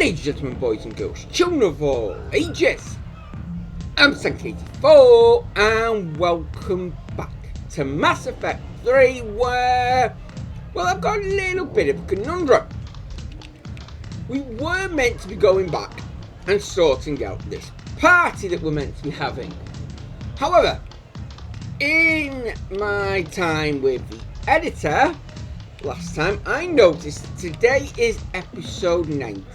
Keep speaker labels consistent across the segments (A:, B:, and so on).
A: Ladies and gentlemen, boys and girls, children of all ages, I'm Sank84 and welcome back to Mass Effect 3 where, well, I've got a little bit of a conundrum. We were meant to be going back and sorting out this party that we're meant to be having. However, in my time with the editor, last time I noticed today is episode 99.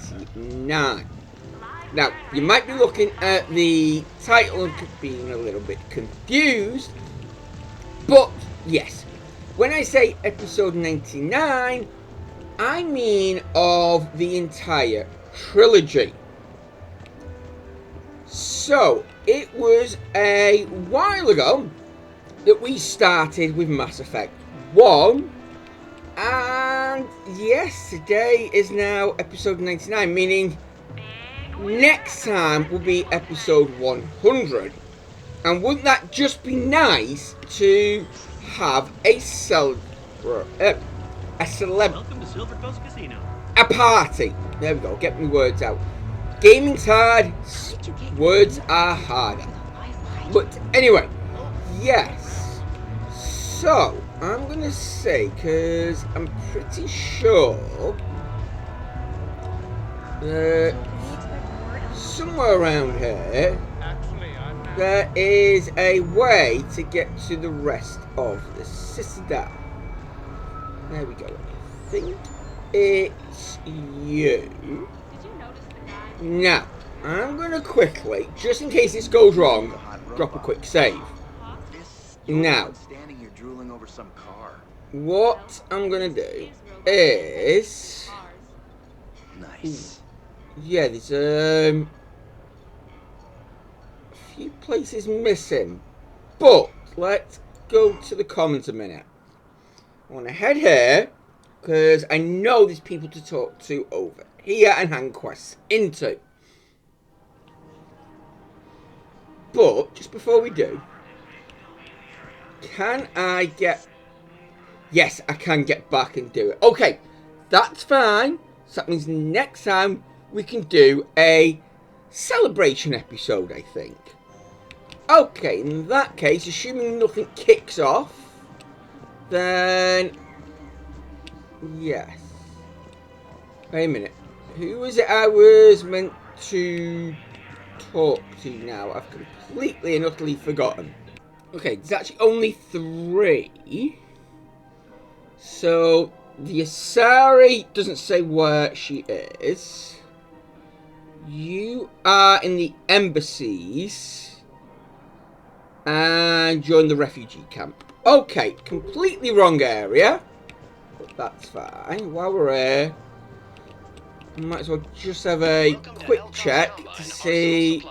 A: Now, you might be looking at the title and being a little bit confused, but yes, when I say episode 99, I mean of the entire trilogy. So, it was a while ago that we started with Mass Effect 1. And yes, today is now episode 99, meaning next time will be episode 100. And wouldn't that just be nice to have a
B: Welcome to Silver Coast Casino.
A: A party. There we go, get me words out. Gaming's hard, words are harder. But anyway, yes. So, I'm gonna say, because I'm pretty sure that somewhere around here there is a way to get to the rest of the Citadel. There we go. I think it's you. Now, I'm gonna quickly, just in case this goes wrong, drop a quick save. Now, what I'm gonna do is,
C: nice.
A: Yeah, there's a few places missing, but let's go to the commons a minute. I want to head here because I know there's people to talk to over here and hand quests into. But just before we do, can I get... Yes, I can get back and do it. Okay, that's fine. So that means next time we can do a celebration episode, I think. Okay, in that case, assuming nothing kicks off, then... Yes. Wait a minute. Who was it I was meant to talk to now? I've completely and utterly forgotten. Okay, there's actually only 3. So, the Asari doesn't say where she is. You are in the embassies. And you're in the refugee camp. Okay, completely wrong area. But that's fine. While we're here, I might as well just have a quick check to see...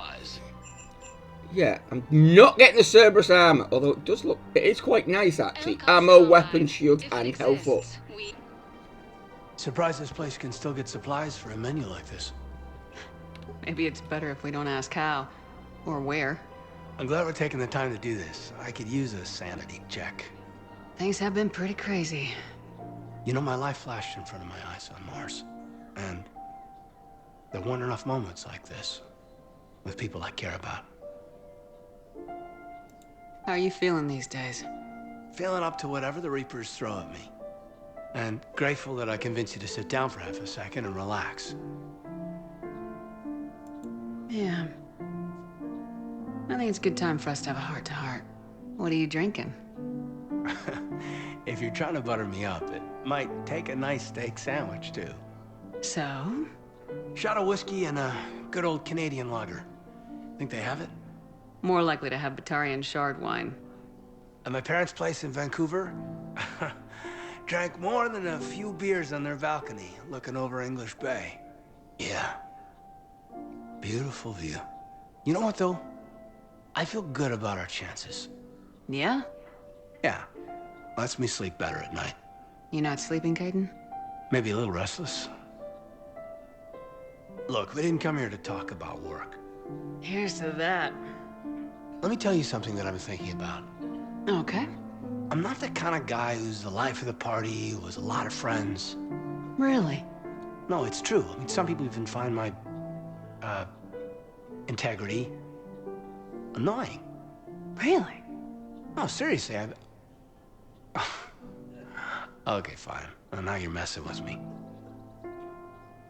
A: Yeah, I'm not getting the Cerberus armor, although it does look, it is quite nice actually. Ammo, weapon, shield, and health up.
C: Surprised this place can still get supplies for a menu like this.
D: Maybe it's better if we don't ask how or where.
C: I'm glad we're taking the time to do this. I could use a sanity check.
D: Things have been pretty crazy.
C: You know, my life flashed in front of my eyes on Mars. And there weren't enough moments like this with people I care about.
D: How are you feeling these days?
C: Feeling up to whatever the Reapers throw at me. And grateful that I convinced you to sit down for half a second and relax.
D: Yeah. I think it's a good time for us to have a heart-to-heart. What are you drinking?
C: If you're trying to butter me up, it might take a nice steak sandwich, too.
D: So?
C: Shot of whiskey and a good old Canadian lager. Think they have it?
D: More likely to have Batarian shard wine.
C: At my parents' place in Vancouver, drank more than a few beers on their balcony, looking over English Bay. Yeah. Beautiful view. You know what, though? I feel good about our chances.
D: Yeah?
C: Yeah. Lets me sleep better at night.
D: You not sleeping, Caden?
C: Maybe a little restless. Look, we didn't come here to talk about work.
D: Here's to that.
C: Let me tell you something that I've been thinking about.
D: Okay.
C: I'm not the kind of guy who's the life of the party, who has a lot of friends.
D: Really?
C: No, it's true. I mean, some people even find my, integrity annoying.
D: Really?
C: No, seriously, Okay, fine. Well, now you're messing with me.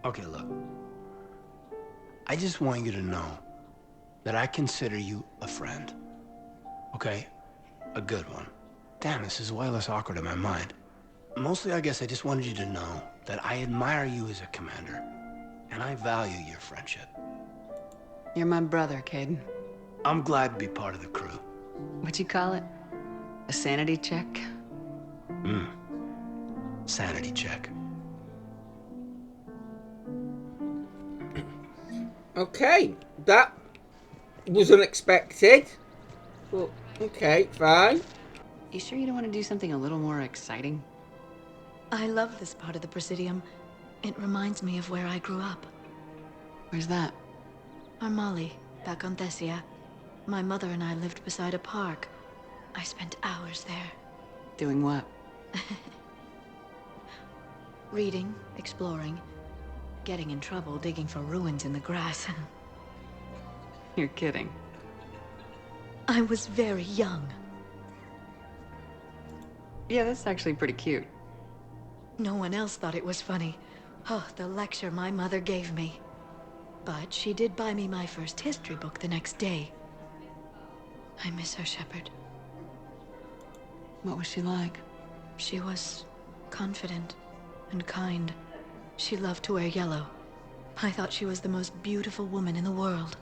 C: Okay, look. I just want you to know that I consider you a friend. Okay? A good one. Damn, this is way less awkward in my mind. Mostly, I guess I just wanted you to know that I admire you as a commander, and I value your friendship.
D: You're my brother, Caden.
C: I'm glad to be part of the crew.
D: What'd you call it? A sanity check?
C: Sanity check.
A: Okay, that was unexpected. Well, okay, fine.
D: You sure you don't want to do something a little more exciting?
E: I love this part of the Presidium. It reminds me of where I grew up.
D: Where's that?
E: Armali, back on Thessia. My mother and I lived beside a park. I spent hours there.
D: Doing what?
E: Reading, exploring, getting in trouble digging for ruins in the grass.
D: You're kidding.
E: I was very young.
D: Yeah, that's actually pretty cute.
E: No one else thought it was funny. Oh, the lecture my mother gave me. But she did buy me my first history book the next day. I miss her, Shepard.
D: What was she like?
E: She was confident and kind. She loved to wear yellow. I thought she was the most beautiful woman in the world.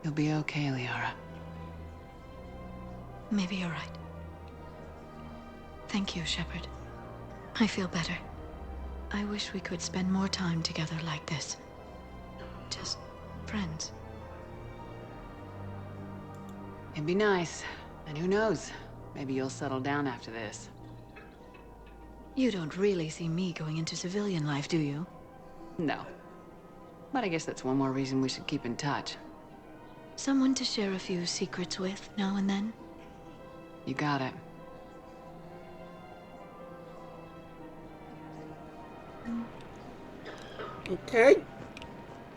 D: You'll be okay, Liara.
E: Maybe you're right. Thank you, Shepard. I feel better. I wish we could spend more time together like this. Just friends.
D: It'd be nice. And who knows? Maybe you'll settle down after this.
E: You don't really see me going into civilian life, do you?
D: No. But I guess that's one more reason we should keep in touch.
E: Someone to share a few secrets with now and then?
D: You got it.
A: Okay.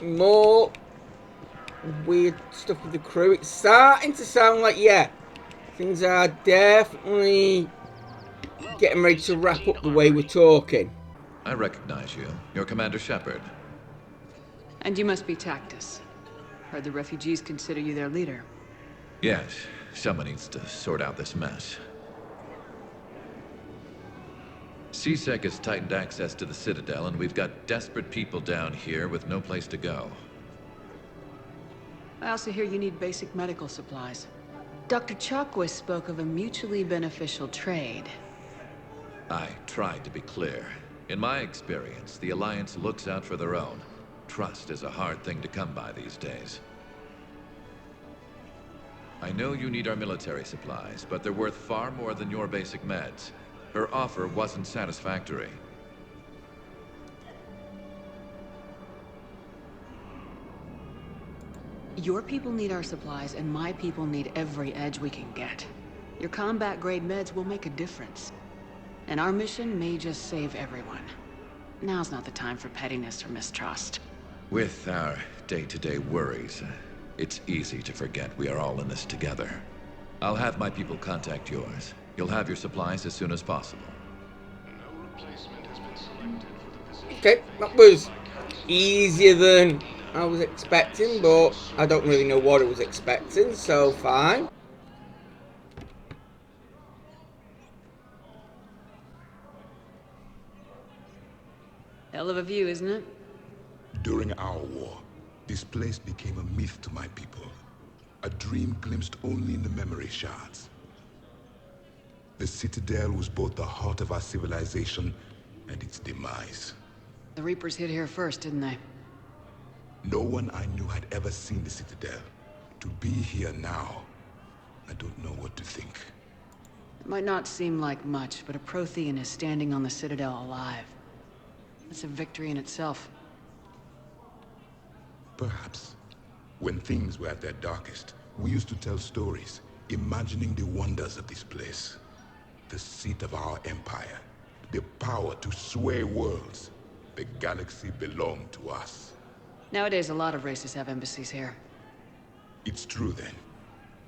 A: More weird stuff with the crew. It's starting to sound like, yeah, things are definitely getting ready to wrap up the way we're talking.
F: I recognize you. You're Commander Shepard.
D: And you must be Tactus. Heard the refugees consider you their leader.
F: Yes, someone needs to sort out this mess. CSEC has tightened access to the Citadel, and we've got desperate people down here with no place to go.
D: I also hear you need basic medical supplies. Dr. Chakwas spoke of a mutually beneficial trade.
F: I tried to be clear. In my experience, the Alliance looks out for their own. Trust is a hard thing to come by these days. I know you need our military supplies, but they're worth far more than your basic meds. Her offer wasn't satisfactory.
D: Your people need our supplies, and my people need every edge we can get. Your combat-grade meds will make a difference. And our mission may just save everyone. Now's not the time for pettiness or mistrust.
F: With our day-to-day worries, it's easy to forget we are all in this together. I'll have my people contact yours. You'll have your supplies as soon as possible.
A: Okay, that was easier than I was expecting, but I don't really know what I was expecting, so fine.
D: Hell of a view, isn't it?
G: During our war, this place became a myth to my people. A dream glimpsed only in the memory shards. The Citadel was both the heart of our civilization and its demise.
D: The Reapers hit here first, didn't they?
G: No one I knew had ever seen the Citadel. To be here now, I don't know what to think.
D: It might not seem like much, but a Prothean is standing on the Citadel alive. That's a victory in itself.
G: Perhaps. When things were at their darkest, we used to tell stories, imagining the wonders of this place. The seat of our empire, the power to sway worlds. The galaxy belonged to us.
D: Nowadays, a lot of races have embassies here.
G: It's true then.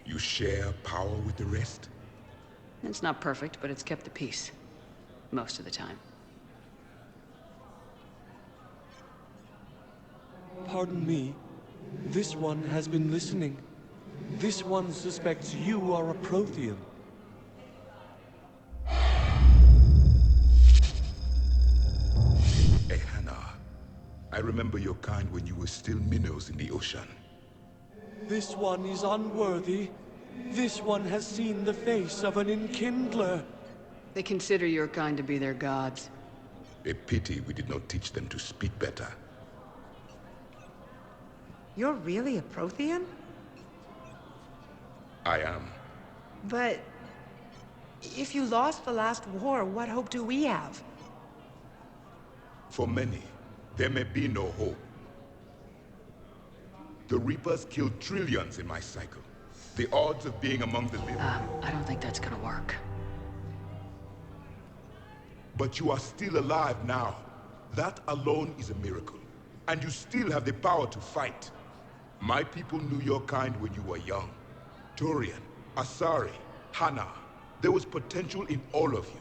G: You share power with the rest?
D: It's not perfect, but it's kept the peace. Most of the time.
H: Pardon me. This one has been listening. This one suspects you are a Prothean.
G: Ehana, I remember your kind when you were still minnows in the ocean.
H: This one is unworthy. This one has seen the face of an Enkindler.
D: They consider your kind to be their gods.
G: A pity we did not teach them to speak better.
I: You're really a Prothean?
G: I am.
I: But... if you lost the last war, what hope do we have?
G: For many, there may be no hope. The Reapers killed trillions in my cycle. The odds of being among the living...
D: I don't think that's gonna work.
G: But you are still alive now. That alone is a miracle. And you still have the power to fight. My people knew your kind when you were young. Turian, Asari, Hana. There was potential in all of you.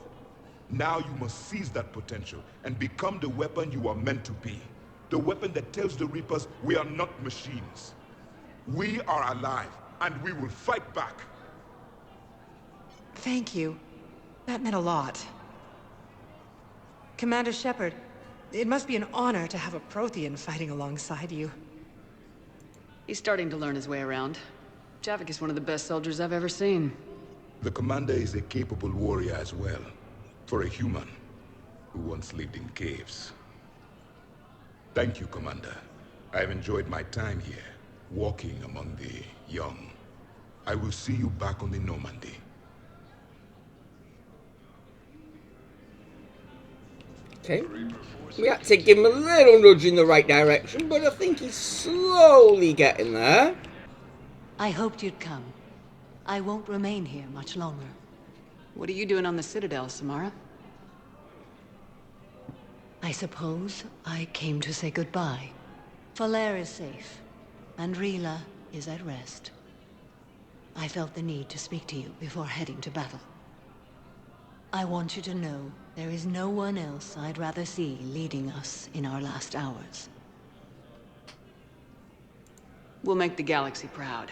G: Now you must seize that potential and become the weapon you are meant to be. The weapon that tells the Reapers we are not machines. We are alive, and we will fight back.
I: Thank you. That meant a lot. Commander Shepard, it must be an honor to have a Prothean fighting alongside you.
D: He's starting to learn his way around. Javik is one of the best soldiers I've ever seen.
G: The commander is a capable warrior as well. For a human who once lived in caves. Thank you, Commander. I have enjoyed my time here, walking among the young. I will see you back on the Normandy.
A: Okay. We had to give him a little nudge in the right direction, but I think he's slowly getting there.
J: I hoped you'd come. I won't remain here much longer.
D: What are you doing on the Citadel, Samara?
J: I suppose I came to say goodbye. Falere is safe, and Rila is at rest. I felt the need to speak to you before heading to battle. I want you to know there is no one else I'd rather see leading us in our last hours.
D: We'll make the galaxy proud.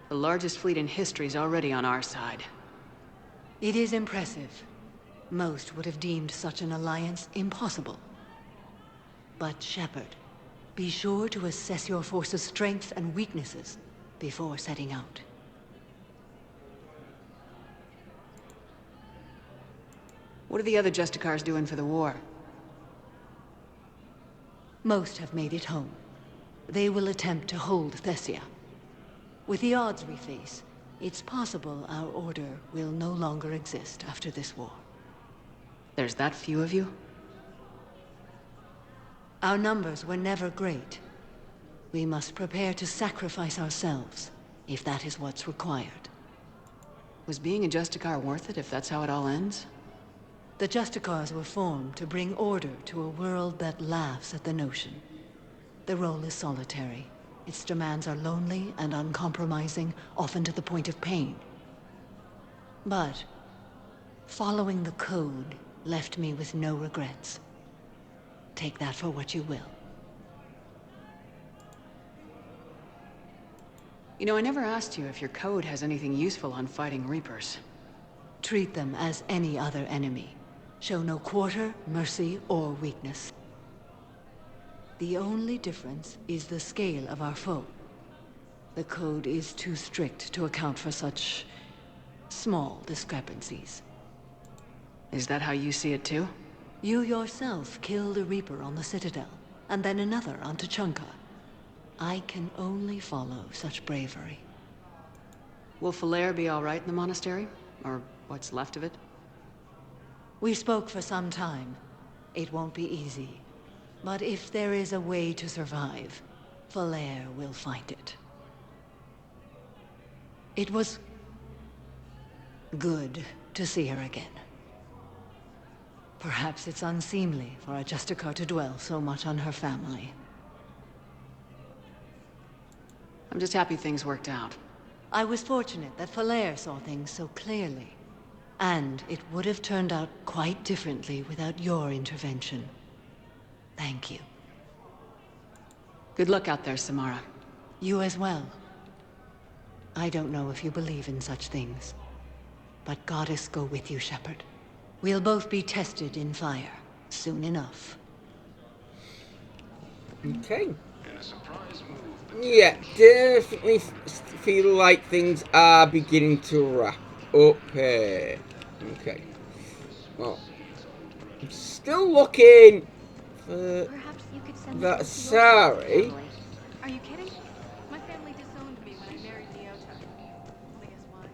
D: The largest fleet in history is already on our side.
J: It is impressive. Most would have deemed such an alliance impossible. But Shepard, be sure to assess your force's strengths and weaknesses before setting out.
D: What are the other Justicars doing for the war?
J: Most have made it home. They will attempt to hold Thessia. With the odds we face, it's possible our order will no longer exist after this war.
D: There's that few of you?
J: Our numbers were never great. We must prepare to sacrifice ourselves, if that is what's required.
D: Was being a Justicar worth it if that's how it all ends?
J: The Justicars were formed to bring order to a world that laughs at the notion. The role is solitary. Its demands are lonely and uncompromising, often to the point of pain. But following the code left me with no regrets. Take that for what you will.
D: You know, I never asked you if your code has anything useful on fighting Reapers.
J: Treat them as any other enemy. Show no quarter, mercy, or weakness. The only difference is the scale of our foe. The code is too strict to account for such small discrepancies.
D: Is that how you see it too?
J: You yourself killed a Reaper on the Citadel, and then another on Tuchanka. I can only follow such bravery.
D: Will Falere be all right in the monastery? Or what's left of it?
J: We spoke for some time. It won't be easy. But if there is a way to survive, Falere will find it. It was good to see her again. Perhaps it's unseemly for a Justicar to dwell so much on her family.
D: I'm just happy things worked out.
J: I was fortunate that Falair saw things so clearly. And it would have turned out quite differently without your intervention. Thank you.
D: Good luck out there, Samara.
J: You as well. I don't know if you believe in such things, but Goddess go with you, Shepard. We'll both be tested in fire, soon enough.
A: Okay. Yeah, definitely feel like things are beginning to wrap up here. Okay. Well, I'm still looking for that Asari.
K: Are you kidding? My family disowned me when I married Leota. Only as why.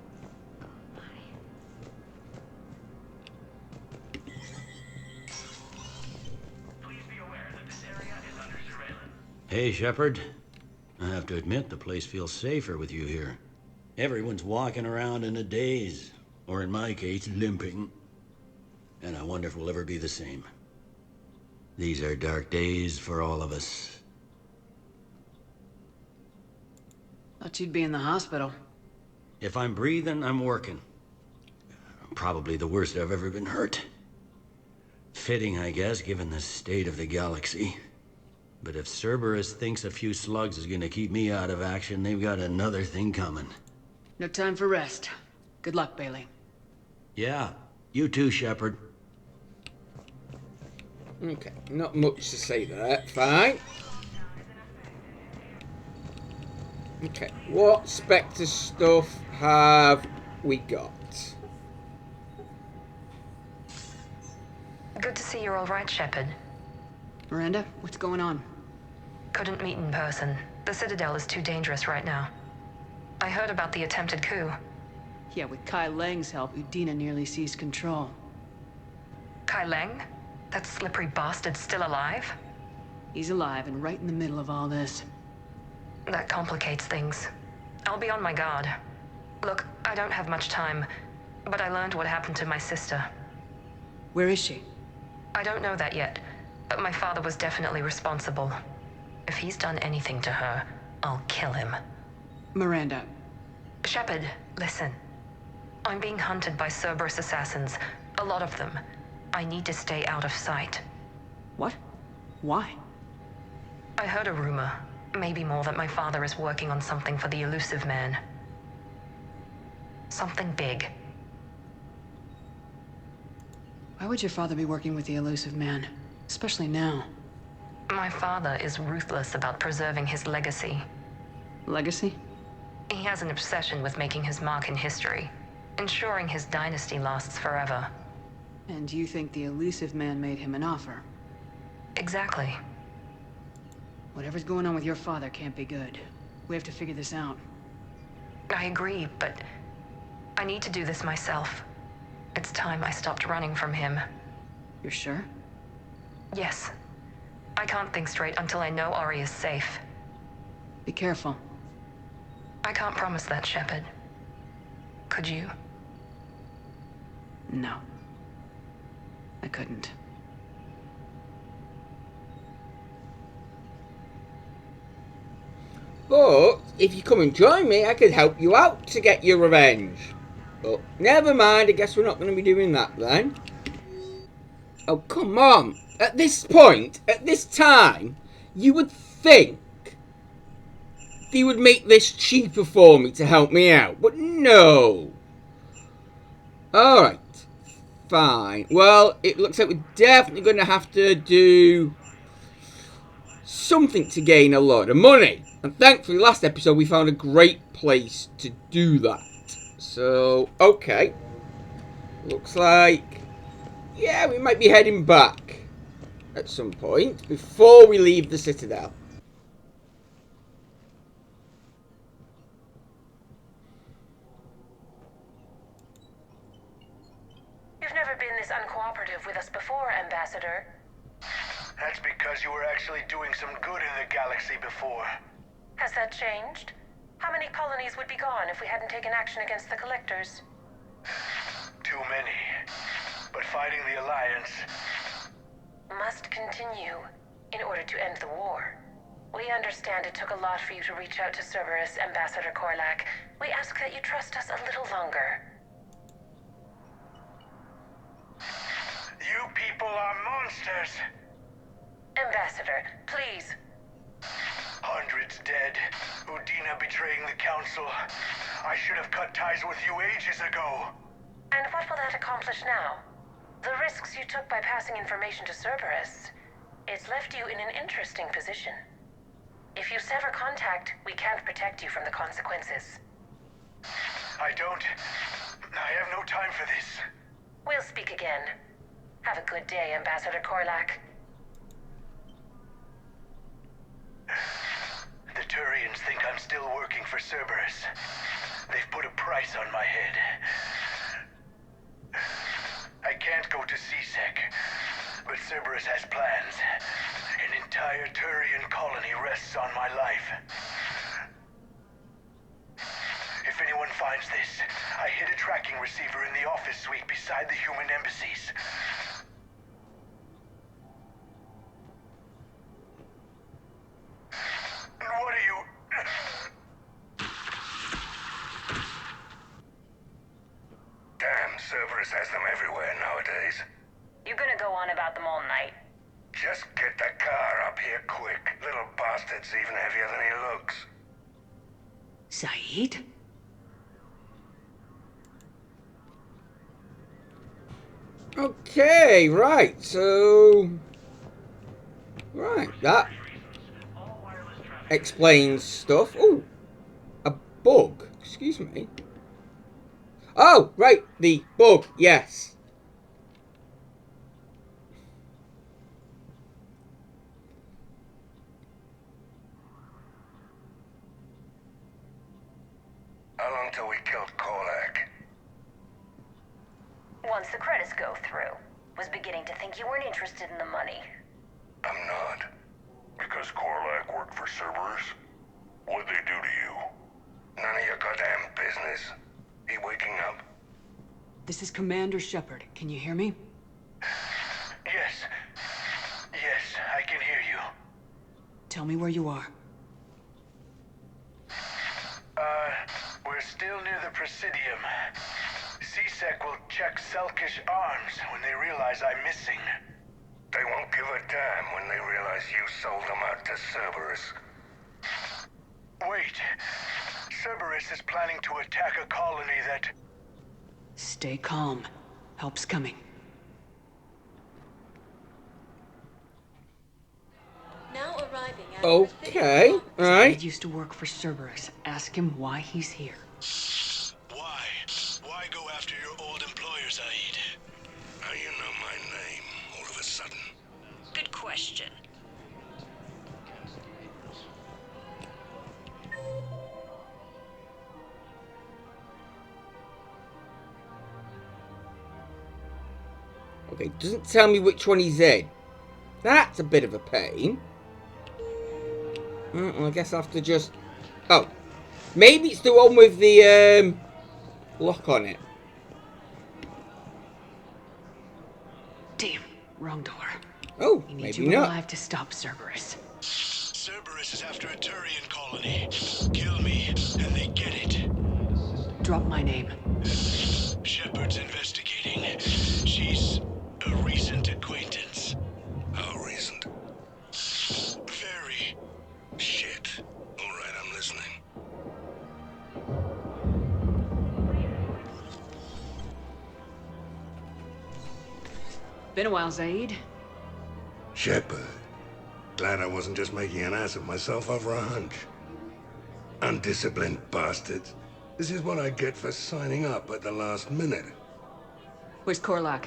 L: Hey, Shepard. I have to admit, the place feels safer with you here. Everyone's walking around in a daze, or in my case, limping. And I wonder if we'll ever be the same. These are dark days for all of us.
D: Thought you'd be in the hospital.
L: If I'm breathing, I'm working. Probably the worst I've ever been hurt. Fitting, I guess, given the state of the galaxy. But if Cerberus thinks a few slugs is gonna keep me out of action, they've got another thing coming.
D: No time for rest. Good luck, Bailey.
L: Yeah, you too, Shepard.
A: Okay, not much to say there. Fine. Okay, what Spectre stuff have we got?
M: Good to see you're all right, Shepard.
D: Miranda, what's going on?
M: Couldn't meet in person. The Citadel is too dangerous right now. I heard about the attempted coup.
D: Yeah, with Kai Leng's help, Udina nearly seized control.
M: Kai Leng? That slippery bastard's still alive?
D: He's alive and right in the middle of all this.
M: That complicates things. I'll be on my guard. Look, I don't have much time, but I learned what happened to my sister.
D: Where is she?
M: I don't know that yet, but my father was definitely responsible. If he's done anything to her, I'll kill him.
D: Miranda.
M: Shepard, listen. I'm being hunted by Cerberus assassins. A lot of them. I need to stay out of sight.
D: What? Why?
M: I heard a rumor, maybe more, that my father is working on something for the Elusive Man. Something big.
D: Why would your father be working with the Elusive Man? Especially now.
M: My father is ruthless about preserving his legacy.
D: Legacy?
M: He has an obsession with making his mark in history, ensuring his dynasty lasts forever.
D: And you think the Elusive Man made him an offer?
M: Exactly.
D: Whatever's going on with your father can't be good. We have to figure this out.
M: I agree, but I need to do this myself. It's time I stopped running from him.
D: You're sure?
M: Yes. I can't think straight until I know Ori is safe.
D: Be careful.
M: I can't promise that, Shepard. Could you?
D: No. I couldn't.
A: But if you come and join me, I could help you out to get your revenge. But never mind, I guess we're not going to be doing that then. Oh, come on. At this point, at this time, you would think they would make this cheaper for me to help me out. But no. Alright. Fine. Well, it looks like we're definitely going to have to do something to gain a lot of money. And thankfully, last episode, we found a great place to do that. So, okay. Looks like, yeah, we might be heading back at some point before we leave the Citadel.
N: You've never been this uncooperative with us before, Ambassador.
C: That's because you were actually doing some good in the galaxy before.
N: Has that changed? How many colonies would be gone if we hadn't taken action against the Collectors?
C: Too many. But fighting the Alliance
N: must continue in order to end the war. We understand it took a lot for you to reach out to Cerberus, Ambassador Korlak. We ask that you trust us a little longer.
C: You people are monsters!
N: Ambassador, please.
C: Hundreds dead. Udina betraying the Council. I should have cut ties with you ages ago.
N: And what will that accomplish now? The risks you took by passing information to Cerberus. It's left you in an interesting position. If you sever contact, we can't protect you from the consequences.
C: I have no time for this.
N: We'll speak again. Have a good day, Ambassador Korlak.
C: The Turians think I'm still working for Cerberus. They've put a price on my head. I can't go to C-Sec, but Cerberus has plans. An entire Turian colony rests on my life. If anyone finds this, I hid a tracking receiver in the office suite beside the human embassies. What are you...
O: Damn, Cerberus has them everywhere nowadays.
N: You gonna go on about them all night?
O: Just get the car up here quick. Little bastard's even heavier than he looks.
D: Saeed?
A: Okay, right, so... Right, that explains stuff. Oh, a bug. Excuse me. Oh, right, the bug, yes.
O: How long till we killed Korlak?
N: Once the credits go through. Was beginning to think you weren't interested in the money.
O: I'm not. Because Korlak worked for Cerberus? What'd they do to you? None of your goddamn business. He waking up?
D: This is Commander Shepard. Can you hear me?
C: Yes. Yes, I can hear you.
D: Tell me where you are.
C: We're still near the Presidium. C-Sec will check Selkish arms when they realize I'm missing.
O: They won't give a damn when they realize you sold them out to Cerberus.
C: Wait. Cerberus is planning to attack a colony that...
D: Stay calm. Help's coming.
E: Now arriving at
A: Okay, alright.
D: He used to work for Cerberus. Ask him why he's here.
O: Why? Why go after your old employer, Zaid? How you know my name all of a sudden?
N: Good question.
A: Okay, doesn't tell me which one he's in. That's a bit of a pain. Well, I guess I have to just... Oh. Maybe it's the one with the lock on it.
D: Damn, wrong door.
A: Oh,
D: He needs
A: maybe
D: you
A: not.
D: alive to stop Cerberus.
O: Cerberus is after a Turian colony. Kill me, and they get it.
D: Drop my name.
O: Shepard's investigating. She's a recent acquaintance. How recent? Very. Shit. All right, I'm listening.
D: Been a while, Zaid.
O: Shepard. Glad I wasn't just making an ass of myself over a hunch. Undisciplined bastards. This is what I get for signing up at the last minute.
D: Where's Korlak?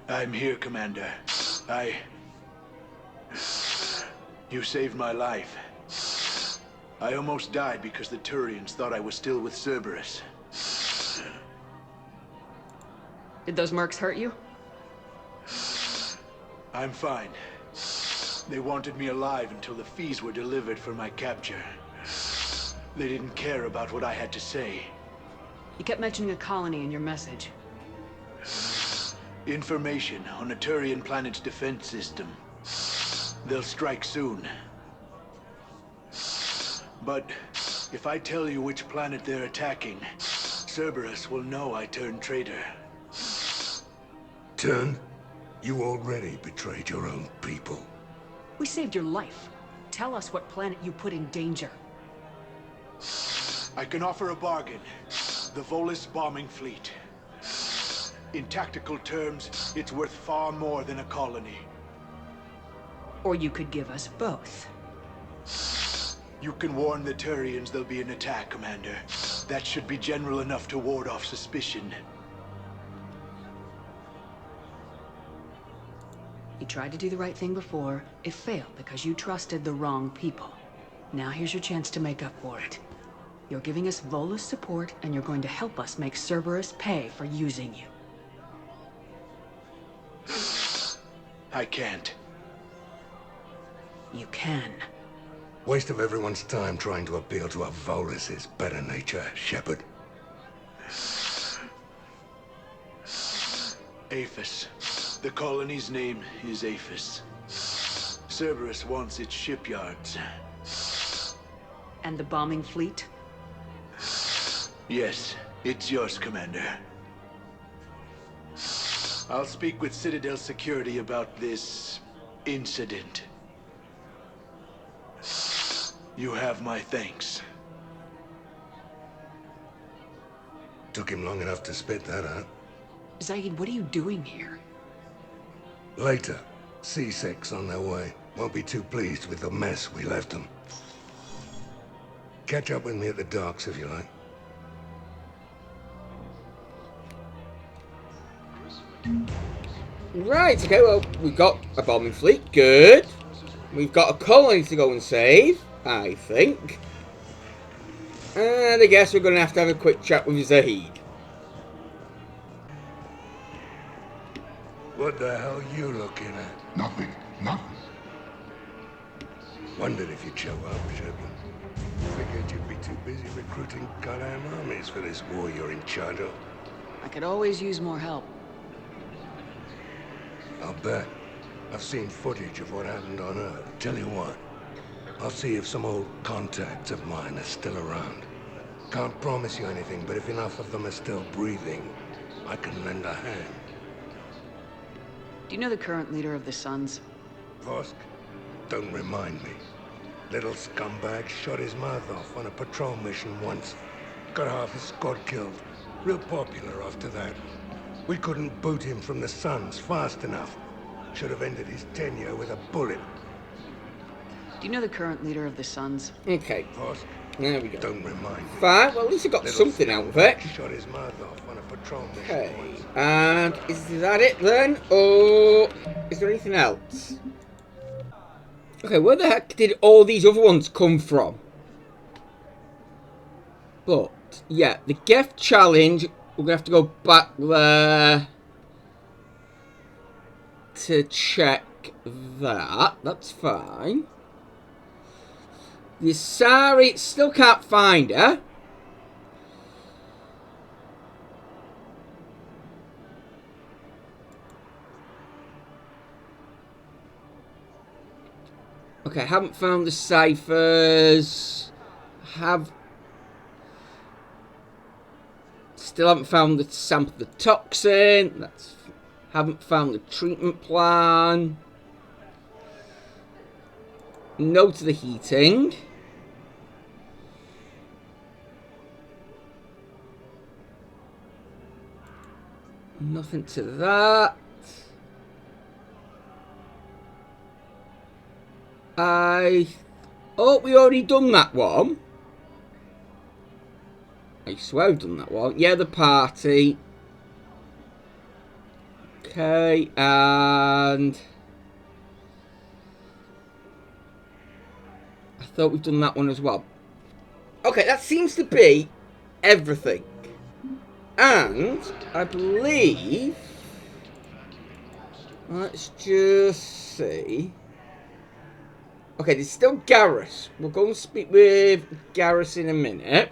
P: I'm here, Commander. You saved my life. I almost died because the Turians thought I was still with Cerberus.
D: Did those mercs hurt you?
P: I'm fine. They wanted me alive until the fees were delivered for my capture. They didn't care about what I had to say.
D: You kept mentioning a colony in your message.
P: Information on a Turian planet's defense system. They'll strike soon. But if I tell you which planet they're attacking, Cerberus will know I turned traitor.
G: Turn? You already betrayed your own people.
D: We saved your life. Tell us what planet you put in danger.
P: I can offer a bargain. The Volus bombing fleet. In tactical terms, it's worth far more than a colony.
D: Or you could give us both.
P: You can warn the Turians there'll be an attack, Commander. That should be general enough to ward off suspicion.
D: You tried to do the right thing before. It failed because you trusted the wrong people. Now here's your chance to make up for it. You're giving us Volus support, and you're going to help us make Cerberus pay for using you.
P: I can't.
D: You can.
G: Waste of everyone's time trying to appeal to a Volus's better nature, Shepard.
P: Aphis. The colony's name is Aphis. Cerberus wants its shipyards.
D: And the bombing fleet?
P: Yes, it's yours, Commander. I'll speak with Citadel Security about this incident. You have my thanks.
G: Took him long enough to spit that out.
D: Zaid, what are you doing here?
G: Later, C6 on their way. Won't be too pleased with the mess we left them. Catch up with me at the docks if you like.
A: Right, okay, well, we've got a bombing fleet. Good. We've got a colony to go and save, I think. And I guess we're going to have a quick chat with Zaid.
G: What the hell are you looking at?
O: Nothing. Nothing.
G: Wondered if you'd show up, Shepard. Figured you'd be too busy recruiting goddamn armies for this war you're in charge of.
D: I could always use more help.
G: I'll bet. I've seen footage of what happened on Earth. Tell you what, I'll see if some old contacts of mine are still around. Can't promise you anything, but if enough of them are still breathing, I can lend a hand.
D: Do you know the current leader of the Suns?
G: Vosk? Don't remind me. Little scumbag shot his mouth off on a patrol mission once. Got half his squad killed. Real popular after that. We couldn't boot him from the Suns fast enough. Should have ended his tenure with a bullet.
D: Do you know the current leader of the Suns?
A: Okay.
G: Vosk?
A: There we go.
G: Don't remind me.
A: Fine, well at least I got something out of it.
G: Shot his mouth off on a patrol mission
A: Okay,
G: once.
A: and is that it then? Or is there anything else? Okay, where the heck did all these other ones come from? But, yeah, the Geth challenge, we're going to have to go back there to check that. That's fine. The Asari, still can't find her. Okay, haven't found the ciphers. Still haven't found the sample of the toxin. Haven't found the treatment plan. No to the heating. Nothing to that. Oh, we already done that one. I swear we've done that one. Yeah, the party. Okay, and I thought we've done that one as well. Okay, that seems to be everything. And I believe, let's just see. Okay, there's still Garrus. We'll go and speak with Garrus in a minute.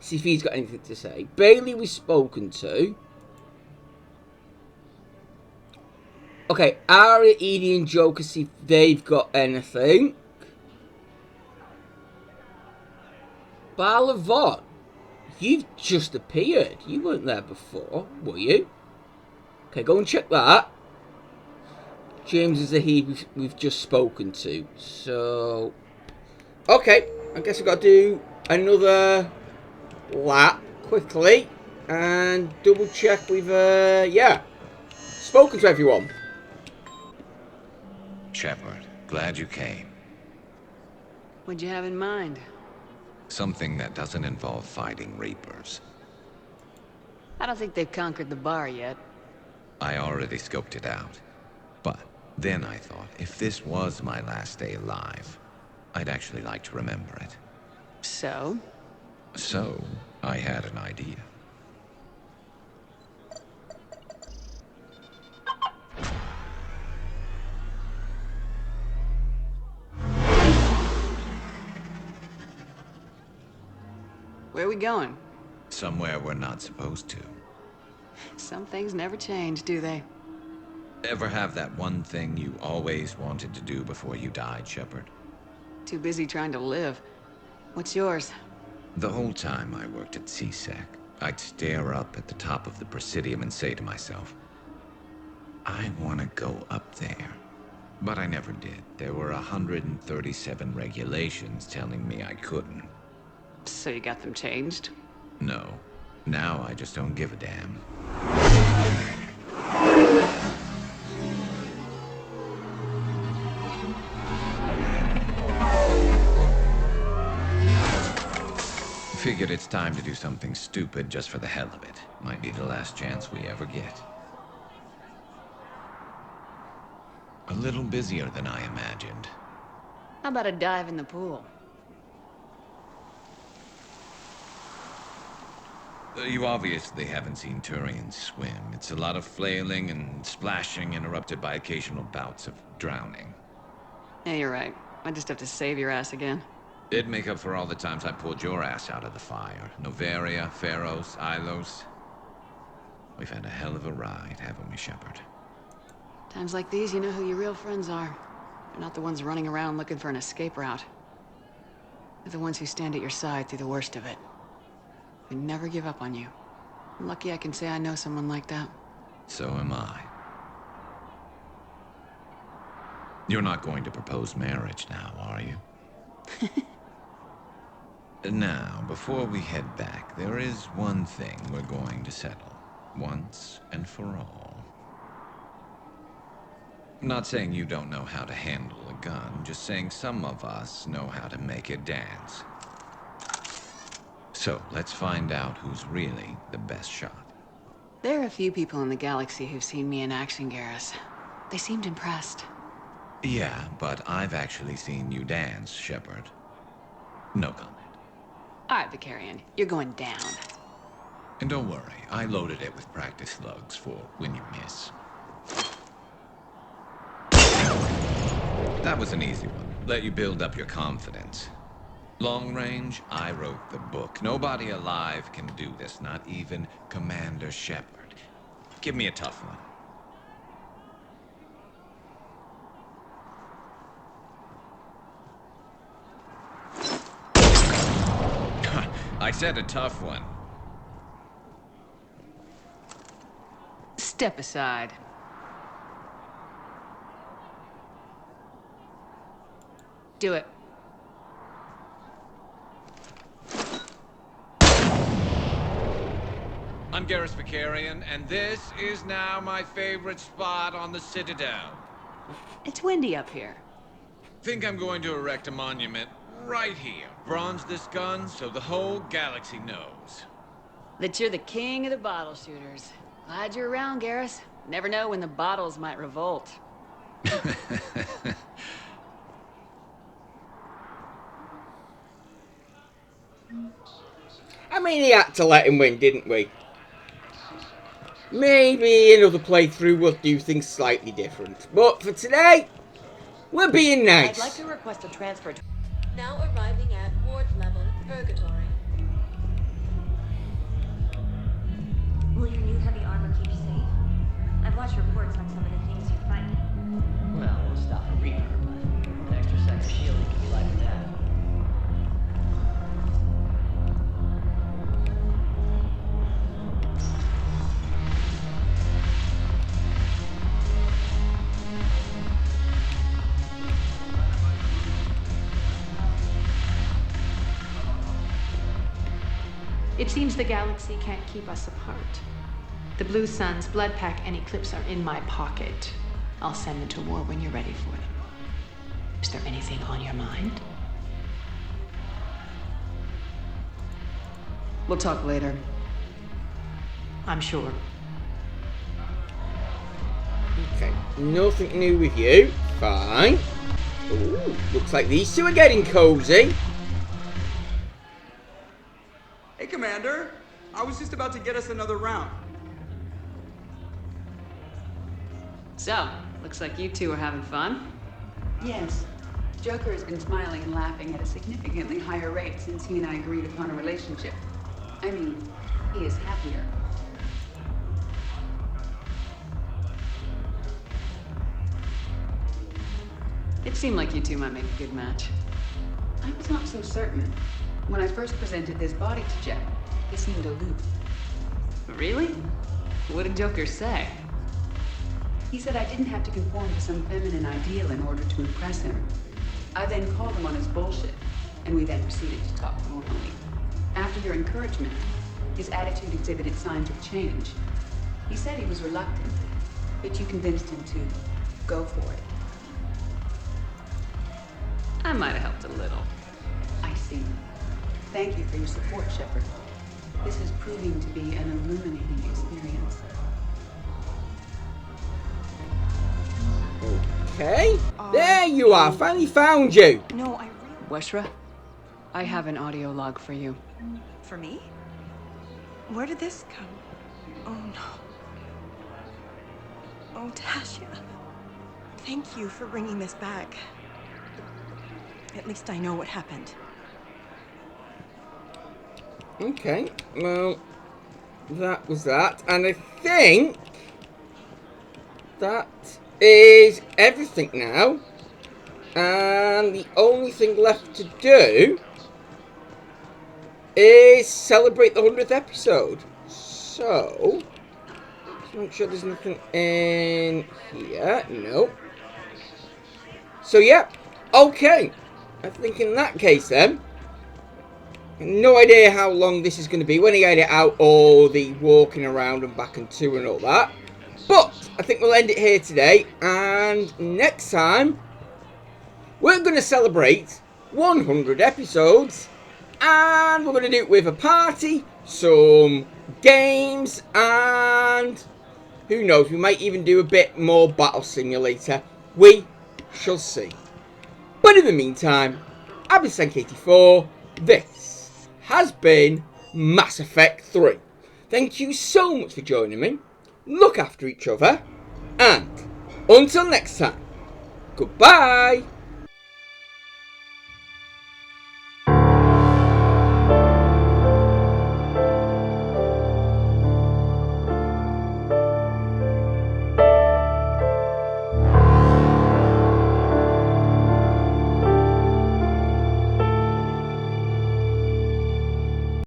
A: See if he's got anything to say. Bailey we've spoken to. Okay, Arya, Edie and Joker, see if they've got anything. Balavon, you've just appeared. You weren't there before, were you? Okay, go and check that. James is a he we've just spoken to. So, okay, I guess I've got to do another lap quickly and double check we've, yeah, spoken to everyone.
Q: Shepard, glad you came.
D: What'd you have in mind?
Q: Something that doesn't involve fighting Reapers.
D: I don't think they've conquered the bar yet.
Q: I already scoped it out. But then I thought, if this was my last day alive, I'd actually like to remember it.
D: So?
Q: So, I had an idea.
D: Where are we going?
Q: Somewhere we're not supposed to.
D: Some things never change, do they?
Q: Ever have that one thing you always wanted to do before you died, Shepard?
D: Too busy trying to live. What's yours?
Q: The whole time I worked at CSEC, I'd stare up at the top of the Presidium and say to myself, I want to go up there. But I never did. There were 137 regulations telling me I couldn't.
D: So you got them changed?
Q: No. Now I just don't give a damn. Figured it's time to do something stupid just for the hell of it. Might be the last chance we ever get. A little busier than I imagined.
D: How about a dive in the pool?
Q: You obviously haven't seen Turians swim. It's a lot of flailing and splashing, interrupted by occasional bouts of drowning.
D: Yeah, you're right. I just have to save your ass again.
Q: It'd make up for all the times I pulled your ass out of the fire. Noveria, Pharos, Ilos. We've had a hell of a ride, haven't we, Shepard?
D: Times like these, you know who your real friends are. They're not the ones running around looking for an escape route. They're the ones who stand at your side through the worst of it. We never give up on you. I'm lucky I can say I know someone like that.
Q: So am I. You're not going to propose marriage now, are you? Now, before we head back, there is one thing we're going to settle. Once and for all. I'm not saying you don't know how to handle a gun, just saying some of us know how to make it dance. So, let's find out who's really the best shot.
D: There are a few people in the galaxy who've seen me in action, Garrus. They seemed impressed.
Q: Yeah, but I've actually seen you dance, Shepard. No comment.
D: All right, Vicarian, you're going down.
Q: And don't worry, I loaded it with practice slugs for when you miss. That was an easy one. Let you build up your confidence. Long range, I wrote the book. Nobody alive can do this, not even Commander Shepard. Give me a tough one. I said a tough one.
D: Step aside. Do it.
Q: I'm Garrus Vicarian, and this is now my favorite spot on the Citadel.
D: It's windy up here.
Q: Think I'm going to erect a monument right here. Bronze this gun so the whole galaxy knows.
D: That you're the king of the bottle shooters. Glad you're around, Garrus. Never know when the bottles might revolt.
A: I mean, he had to let him win, didn't we? Maybe another playthrough will do things slightly different. But for today, we're being nice.
R: I'd like to request a transfer to... Now arriving at ward level, Purgatory. Will your new heavy armor keep you safe? I've watched reports on some of the things you fight.
S: Well, we'll stop a Reaper, but an extra set of shielding can be like that.
T: It seems the galaxy can't keep us apart. The Blue Suns, Blood Pack, and Eclipse are in my pocket. I'll send them to war when you're ready for them. Is there anything on your mind?
D: We'll talk later.
T: I'm sure.
A: Okay, nothing new with you. Fine. Ooh, looks like these two are getting cozy.
U: Hey, Commander. I was just about to get us another round.
D: So, looks like you two are having fun.
V: Yes. Joker has been smiling and laughing at a significantly higher rate since he and I agreed upon a relationship. I mean, he is happier.
D: It seemed like you two might make a good match.
V: I was not so certain. When I first presented this body to Jeff, he seemed aloof.
D: Really? What did Joker say?
V: He said I didn't have to conform to some feminine ideal in order to impress him. I then called him on his bullshit, and we then proceeded to talk normally. After your encouragement, his attitude exhibited signs of change. He said he was reluctant, but you convinced him to go for it.
D: I might have helped a little.
V: I see. Thank you for your support, Shepard. This is proving to be an illuminating experience.
A: Okay. There you are. Finally found you.
I: No,
D: Weshra, I have an audio log for you.
I: For me? Where did this come? Oh no. Oh, Tasha. Thank you for bringing this back. At least I know what happened.
A: Okay, well, that was that. And I think that is everything now. And the only thing left to do is celebrate the 100th episode. So, just make sure there's nothing in here. No. So, yeah. Okay. I think in that case then, no idea how long this is going to be when I edit out all the walking around and back and to and all that. But I think we'll end it here today. And next time, we're going to celebrate 100 episodes. And we're going to do it with a party, some games, and who knows, we might even do a bit more Battle Simulator. We shall see. But in the meantime, I've been Senk84. This has been Mass Effect 3. Thank you so much for joining me. Look after each other. And until next time, goodbye.